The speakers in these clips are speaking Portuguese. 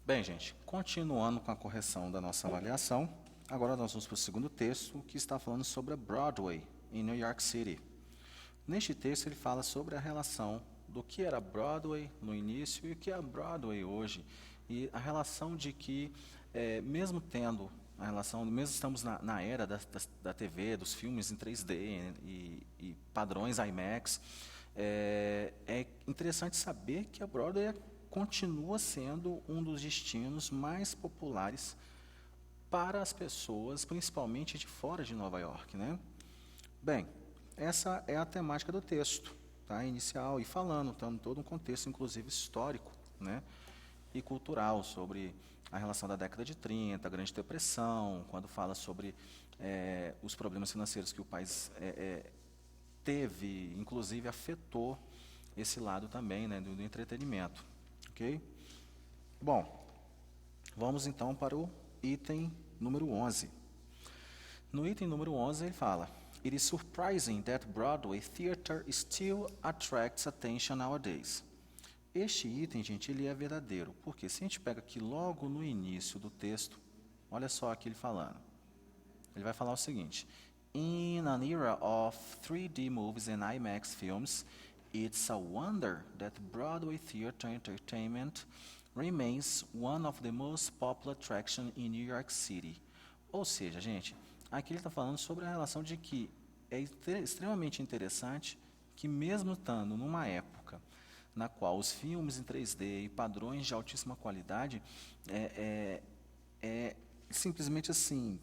Bem, gente, continuando com a correção da nossa avaliação, agora nós vamos para o segundo texto, que está falando sobre a Broadway, em New York City. Neste texto, ele fala sobre a relação do que era Broadway no início e o que é a Broadway hoje. E a relação de que, mesmo tendo a relação, mesmo estamos na era da TV, dos filmes em 3D e padrões IMAX, é interessante saber que a Broadway continua sendo um dos destinos mais populares para as pessoas, principalmente de fora de Nova York, né? Bem, essa é a temática do texto, tá? Inicial, e falando, dando todo um contexto, inclusive histórico, né? E cultural, sobre a relação da década de 30, a Grande Depressão, quando fala sobre os problemas financeiros que o país teve, inclusive afetou esse lado também, né, do entretenimento. Ok? Bom, vamos então para o item número 11. No item número 11 ele fala: It is surprising that Broadway theater still attracts attention nowadays. Este item, gente, ele é verdadeiro, porque se a gente pega aqui logo no início do texto, olha só aqui ele falando. Ele vai falar o seguinte: In an era of 3D movies and IMAX films, it's a wonder that Broadway theater entertainment remains one of the most popular attractions in New York City. Ou seja, gente, aqui ele está falando sobre a relação de que é extremamente interessante que mesmo estando numa época na qual os filmes em 3D e padrões de altíssima qualidade é simplesmente assim,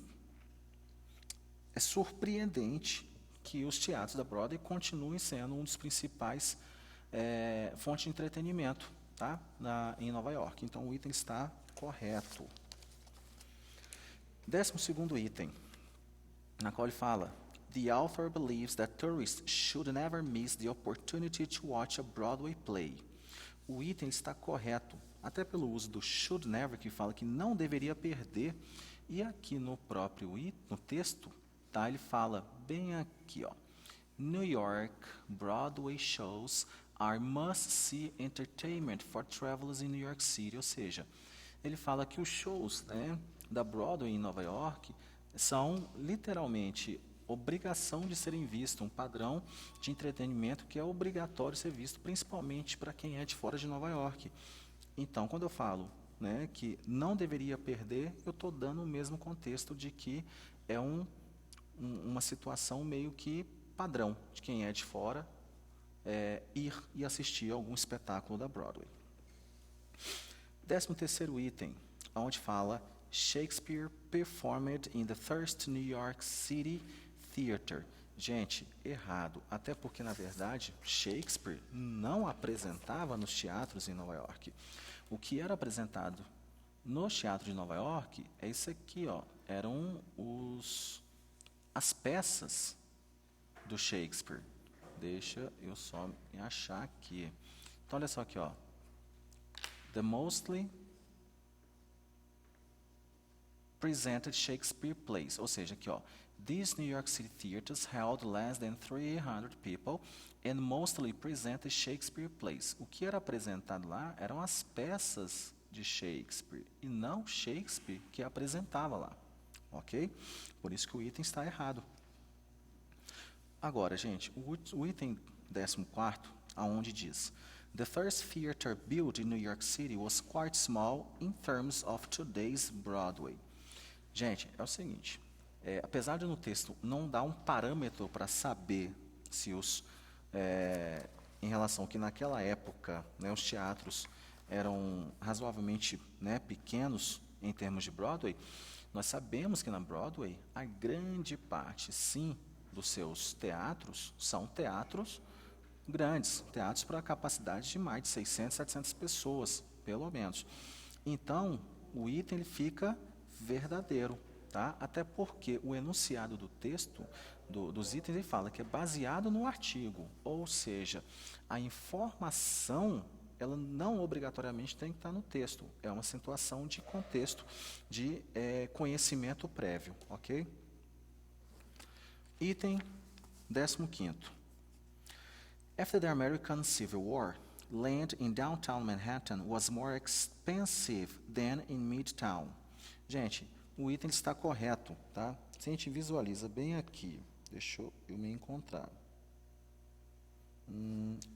é surpreendente que os teatros da Broadway continuem sendo um dos principais fontes de entretenimento, tá? Em Nova York. Então o item está correto. 12º item, na qual ele fala: The author believes that tourists should never miss the opportunity to watch a Broadway play. O item está correto, até pelo uso do should never, que fala que não deveria perder. E aqui no próprio no texto, tá, ele fala bem aqui, ó: New York Broadway shows are must-see entertainment for travelers in New York City. Ou seja, ele fala que os shows, né, da Broadway em Nova York são literalmente obrigação de serem vistos, um padrão de entretenimento que é obrigatório ser visto, principalmente para quem é de fora de Nova York. Então, quando eu falo, né, que não deveria perder, eu estou dando o mesmo contexto de que é uma situação meio que padrão de quem é de fora ir e assistir algum espetáculo da Broadway. 13º item, onde fala: Shakespeare performed in the first New York City Theater. Gente, errado. Até porque, na verdade, Shakespeare não apresentava nos teatros em Nova York. O que era apresentado no teatro de Nova York é isso aqui, ó. Eram as peças do Shakespeare. Deixa eu só me achar aqui. Então, olha só aqui, ó. The mostly presented Shakespeare plays, ou seja, aqui, ó, these New York City theaters held less than 300 people and mostly presented Shakespeare plays. O que era apresentado lá eram as peças de Shakespeare e não Shakespeare que apresentava lá, ok? Por isso que o item está errado. Agora, gente, o item 14º, aonde diz: The first theater built in New York City was quite small in terms of today's Broadway. Gente, é o seguinte, apesar de no texto não dar um parâmetro para saber se em relação que naquela época, né, os teatros eram razoavelmente, né, pequenos em termos de Broadway, nós sabemos que na Broadway a grande parte, sim, dos seus teatros são teatros grandes, teatros para capacidade de mais de 600, 700 pessoas, pelo menos. Então, o item ele fica verdadeiro, tá? Até porque o enunciado do texto, dos itens, ele fala que é baseado no artigo, ou seja, a informação ela não obrigatoriamente tem que estar no texto, é uma situação de contexto, de conhecimento prévio, ok? Item 15º. After the American Civil War, land in downtown Manhattan was more expensive than in Midtown. Gente, o item está correto, tá? Se a gente visualiza bem aqui, deixa eu me encontrar.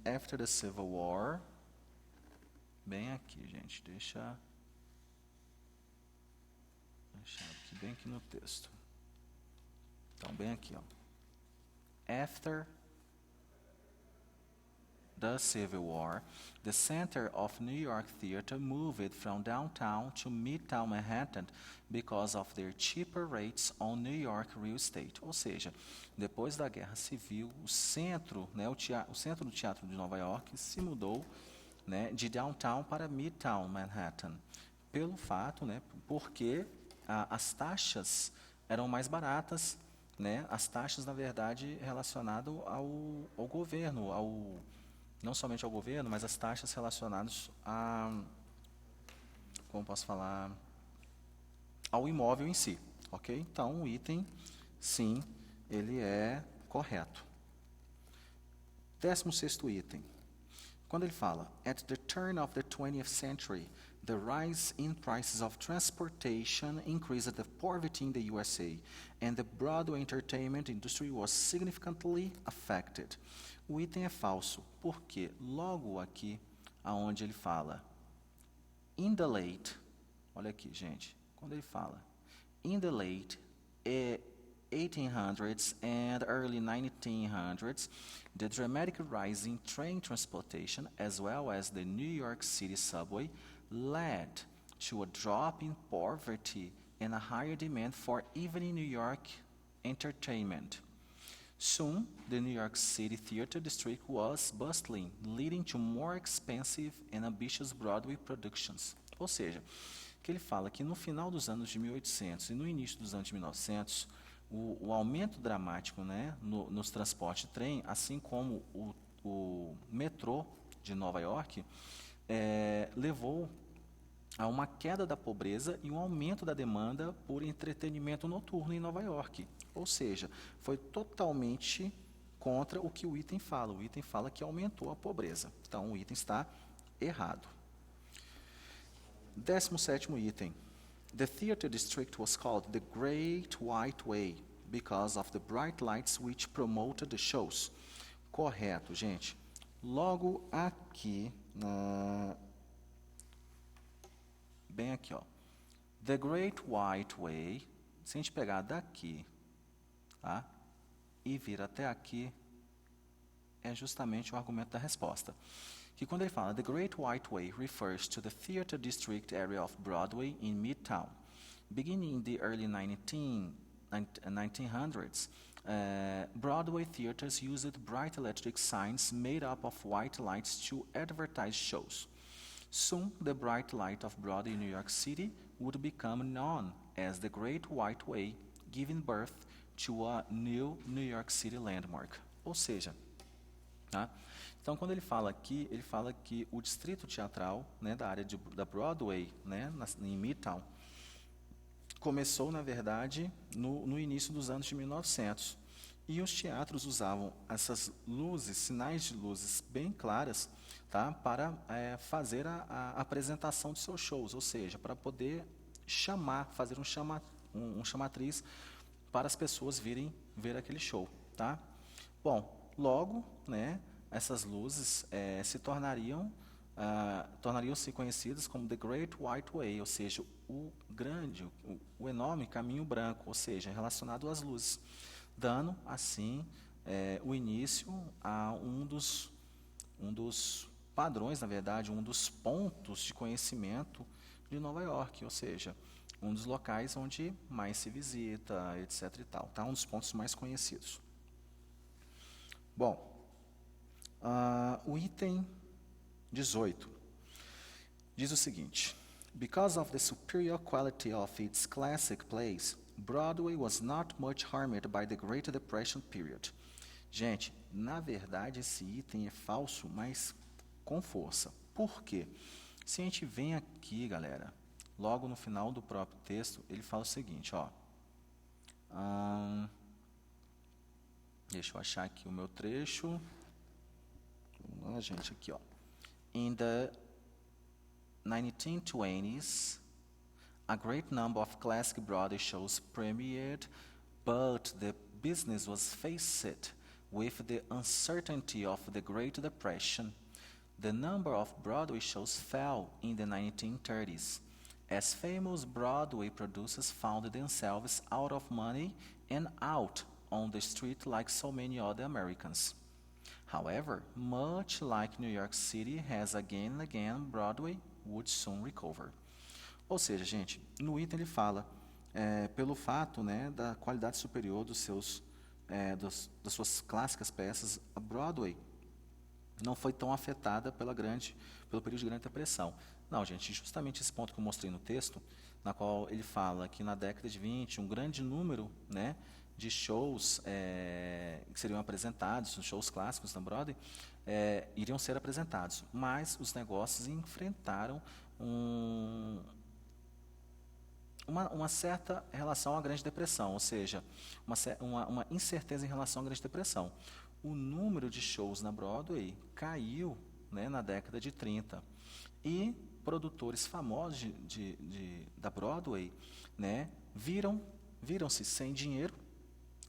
After the Civil War, bem aqui, gente, deixa aqui, bem aqui no texto. Então, bem aqui, ó. After the Civil War, the center of New York theater moved from downtown to Midtown Manhattan because of their cheaper rates on New York real estate. Ou seja, depois da Guerra Civil, o centro, né, o centro do teatro de Nova York se mudou, né, de downtown para Midtown Manhattan, pelo fato, né, porque as taxas eram mais baratas, né, as taxas, na verdade, relacionadas ao governo, não somente ao governo, mas as taxas relacionadas como posso falar, ao imóvel em si, ok? Então, o item, sim, ele é correto. 16º item. Quando ele fala, at the turn of the 20th century, the rise in prices of transportation increased the poverty in the USA, and the Broadway entertainment industry was significantly affected. O item é falso, porque logo aqui, aonde ele fala, in the late, olha aqui, gente, quando ele fala, in the late 1800s and early 1900s, the dramatic rise in train transportation, as well as the New York City subway, led to a drop in poverty and a higher demand for evening New York entertainment. Soon, the New York City theater district was bustling, leading to more expensive and ambitious Broadway productions. Ou seja, que ele fala que no final dos anos de 1800 e no início dos anos de 1900, o aumento dramático, né, nos transportes de trem, assim como o metrô de Nova York, levou a uma queda da pobreza e um aumento da demanda por entretenimento noturno em Nova York. Ou seja, foi totalmente contra o que o item fala. O item fala que aumentou a pobreza. Então, o item está errado. 17º item. The theater district was called the Great White Way because of the bright lights which promoted the shows. Correto, gente. Logo aqui, bem aqui, ó. The Great White Way, se a gente pegar daqui, tá, e vir até aqui, é justamente o argumento da resposta. Que quando ele fala, the Great White Way refers to the theater district area of Broadway in Midtown. Beginning in the early 1900s, Broadway theaters used bright electric signs made up of white lights to advertise shows. Soon, the bright light of Broadway in New York City would become known as the Great White Way, giving birth to a new New York City landmark. Ou seja, tá? Então, quando ele fala aqui, ele fala que o distrito teatral, né, da área da Broadway, né, em Midtown, começou, na verdade, no início dos anos de 1900. E os teatros usavam essas luzes, sinais de luzes bem claras, tá, para fazer a apresentação de seus shows, ou seja, para poder fazer um chamatriz para as pessoas virem ver aquele show. Tá? Bom, logo, né, essas luzes tornariam-se conhecidas como The Great White Way, ou seja, o enorme caminho branco, ou seja, relacionado às luzes, dando, assim, o início a um dos padrões, na verdade, um dos pontos de conhecimento de Nova York, ou seja, um dos locais onde mais se visita, etc. e tal, tá? Um dos pontos mais conhecidos. Bom, o item 18 diz o seguinte: because of the superior quality of its classic plays, Broadway was not much harmed by the Great Depression period. Gente, na verdade esse item é falso, mas com força. Por quê? Se a gente vem aqui, galera, logo no final do próprio texto, ele fala o seguinte, ó. Deixa eu achar aqui o meu trecho. Vamos lá, gente, aqui, ó. In the 1920s, a great number of classic Broadway shows premiered, but the business was faced with the uncertainty of the Great Depression. The number of Broadway shows fell in the 1930s, as famous Broadway producers found themselves out of money and out on the street like so many other Americans. However, much like New York City has again and again, Broadway would soon recover. Ou seja, gente, no item ele fala pelo fato, né, da qualidade superior dos seus, das suas clássicas peças, a Broadway não foi tão afetada pelo período de Grande Depressão. Não, gente, justamente esse ponto que eu mostrei no texto, na qual ele fala que na década de 20, um grande número, né, de shows que seriam apresentados, os shows clássicos da Broadway, iriam ser apresentados, mas os negócios enfrentaram uma certa relação à Grande Depressão, ou seja, uma incerteza em relação à Grande Depressão. O número de shows na Broadway caiu, né, na década de 30, e produtores famosos da Broadway, né, viram-se sem dinheiro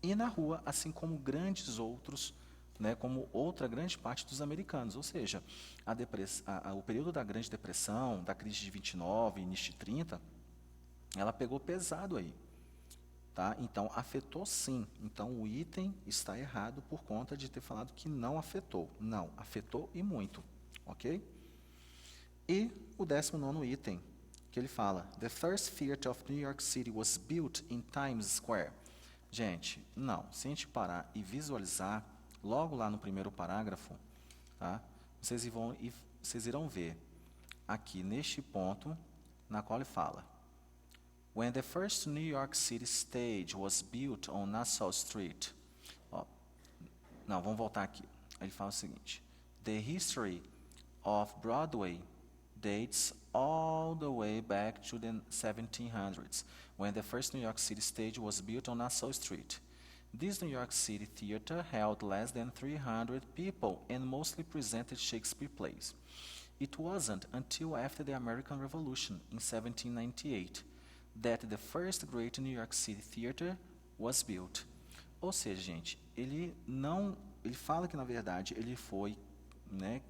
e na rua, assim como grandes outros, né, como outra grande parte dos americanos. Ou seja, o período da Grande Depressão, da crise de 29, início de 30, ela pegou pesado aí. Tá? Então, afetou sim. Então, o item está errado por conta de ter falado que não afetou. Não, afetou e muito. Ok? E o 19º item, que ele fala, The first theater of New York City was built in Times Square. Gente, não. Se a gente parar e visualizar, logo lá no primeiro parágrafo, tá? Vocês irão ver aqui neste ponto, na qual ele fala, When the first New York City stage was built on Nassau Street. Não, vamos voltar aqui. Ele fala o seguinte, The history of Broadway dates all the way back to the 1700s, when the first New York City stage was built on Nassau Street. This New York City theater held less than 300 people and mostly presented Shakespeare plays. It wasn't until after the American Revolution in 1798 that the first great New York City theater was built. Ou seja, gente, ele fala que na verdade ele foi, né,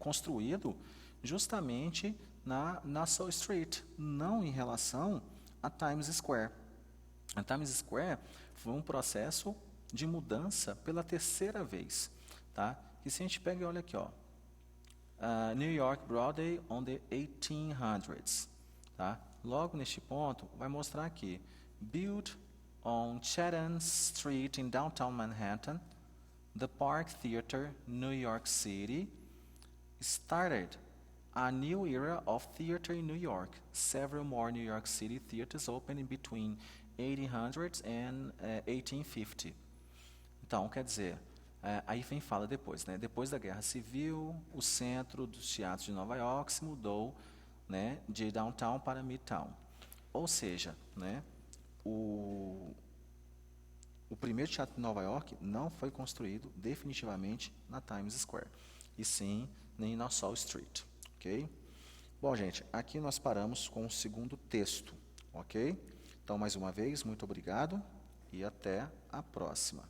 construído justamente na Nassau Street, não em relação a Times Square. A Times Square foi um processo de mudança pela terceira vez, tá? E se a gente pega e olha aqui, ó, New York Broadway on the 1800s, tá? Logo neste ponto vai mostrar aqui, built on Chatham Street in downtown Manhattan, the Park Theater, New York City, started a new era of theater in New York. Several more New York City theaters opened between 1800 and 1850. Então, quer dizer, aí vem fala depois, né? Depois da Guerra Civil, o centro dos teatros de Nova York se mudou, né, de downtown para midtown. Ou seja, né, o primeiro teatro de Nova York não foi construído definitivamente na Times Square, e sim em Nassau Street. Ok? Bom, gente, aqui nós paramos com o segundo texto. Ok? Então, mais uma vez, muito obrigado e até a próxima.